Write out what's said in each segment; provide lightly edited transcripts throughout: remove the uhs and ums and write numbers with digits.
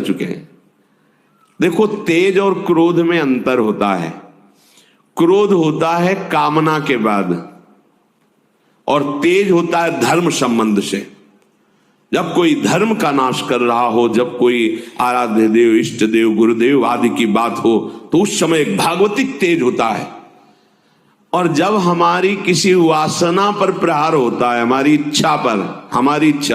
चुके हैं। देखो, तेज और क्रोध में अंतर होता है। क्रोध होता है कामना के बाद और तेज होता है धर्म संबंध से। जब कोई धर्म का नाश कर रहा हो, जब कोई आराध्य देव, इष्ट देव, गुरुदेव आदि की बात हो, तो उस समय एक भागवतिक तेज होता है। और जब हमारी किसी वासना पर प्रहार होता है, हमारी इच्छा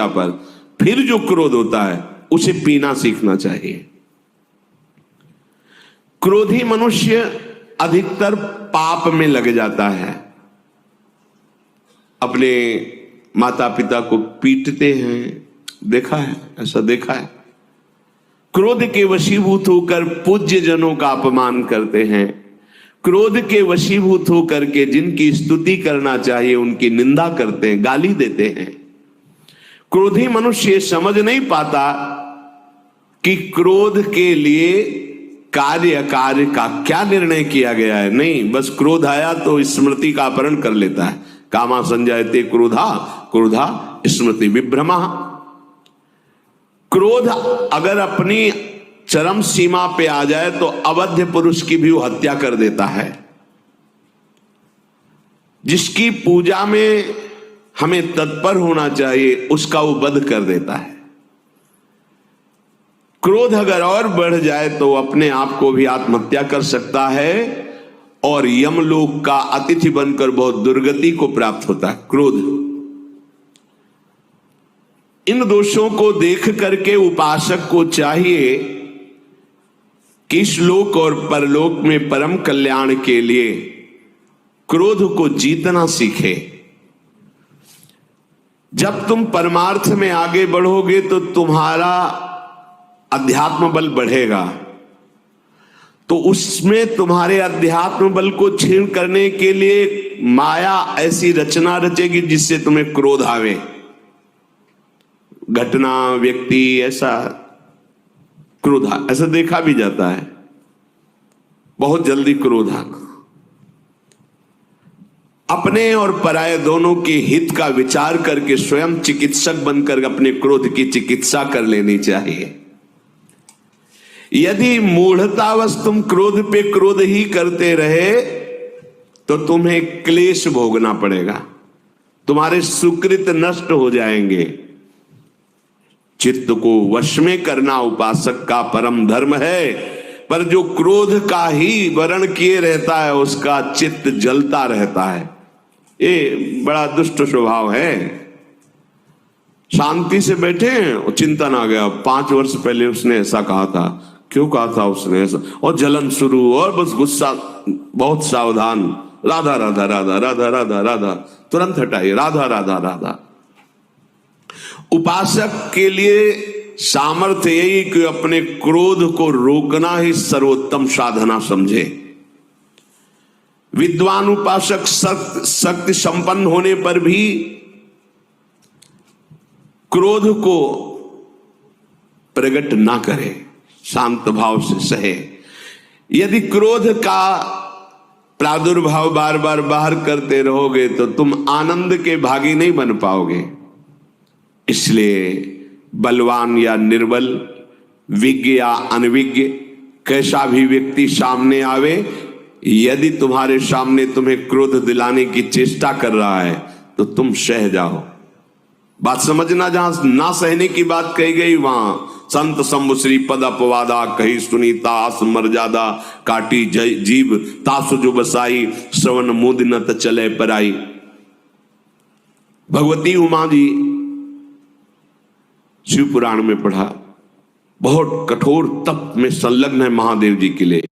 पर, फिर जो क्रोध होता है उसे पीना सीखना चाहिए। क्रोधी मनुष्य अधिकतर पाप में लग जाता है। अपने माता पिता को पीटते हैं, देखा है, ऐसा देखा है। क्रोध के वशीभूत होकर पूज्य जनों का अपमान करते हैं। क्रोध के वशीभूत होकर के जिनकी स्तुति करना चाहिए उनकी निंदा करते हैं, गाली देते हैं। क्रोधी मनुष्य समझ नहीं पाता कि क्रोध के लिए कार्य का क्या निर्णय किया गया है। नहीं, बस क्रोध आया तो स्मृति का अपहरण कर लेता है। कामा संजायते क्रोधा, क्रोधा स्मृति विभ्रमा। क्रोध अगर अपनी चरम सीमा पे आ जाए तो अवध्य पुरुष की भी वो हत्या कर देता है। जिसकी पूजा में हमें तत्पर होना चाहिए उसका वो वध कर देता है। क्रोध अगर और बढ़ जाए तो अपने आप को भी आत्महत्या कर सकता है और यमलोक का अतिथि बनकर बहुत दुर्गति को प्राप्त होता है क्रोध। इन दोषों को देख करके उपासक को चाहिए कि इस लोक और परलोक में परम कल्याण के लिए क्रोध को जीतना सीखे। जब तुम परमार्थ में आगे बढ़ोगे तो तुम्हारा अध्यात्म बल बढ़ेगा, तो उसमें तुम्हारे अध्यात्म बल को क्षीण करने के लिए माया ऐसी रचना रचेगी जिससे तुम्हें क्रोध आवे। घटना, व्यक्ति, ऐसा क्रोध, ऐसा देखा भी जाता है, बहुत जल्दी क्रोध आना। अपने और पराये दोनों के हित का विचार करके स्वयं चिकित्सक बनकर अपने क्रोध की चिकित्सा कर लेनी चाहिए। यदि मूढ़तावश तुम क्रोध पे क्रोध ही करते रहे तो तुम्हें क्लेश भोगना पड़ेगा, तुम्हारे सुकृत नष्ट हो जाएंगे। चित्त को वश में करना उपासक का परम धर्म है, पर जो क्रोध का ही वरण किए रहता है उसका चित्त जलता रहता है। ये बड़ा दुष्ट स्वभाव है। शांति से बैठे हैं, चिंतन आ गया, 5 वर्ष पहले उसने ऐसा कहा था, क्यों कहा था उसने ऐसा, और जलन शुरू, और बस गुस्सा, बहुत सावधान, राधा राधा राधा राधा राधा राधा, तुरंत हटाइए, राधा राधा राधा। उपासक के लिए सामर्थ्य यही कि अपने क्रोध को रोकना ही सर्वोत्तम साधना समझे। विद्वान उपासक शक्ति संपन्न होने पर भी क्रोध को प्रकट ना करे, शांत भाव से सहे। यदि क्रोध का प्रादुर्भाव बार बार बाहर करते रहोगे तो तुम आनंद के भागी नहीं बन पाओगे। इसलिए बलवान या निर्बल, विज्ञ या अनविज्ञ, कैसा भी व्यक्ति सामने आवे, यदि तुम्हारे सामने तुम्हें क्रोध दिलाने की चेष्टा कर रहा है तो तुम सह जाओ। बात समझना, जहां ना सहने की बात कही गई वहां संत शंभु श्री पद अपवादा, कही सुनीता आस मर्यादा, काटी जीव तासु जो बसाई, श्रवण मुद न त चले पराई। भगवती उमा जी शिव पुराण में पढ़ा, बहुत कठोर तप में संलग्न है महादेव जी के लिए।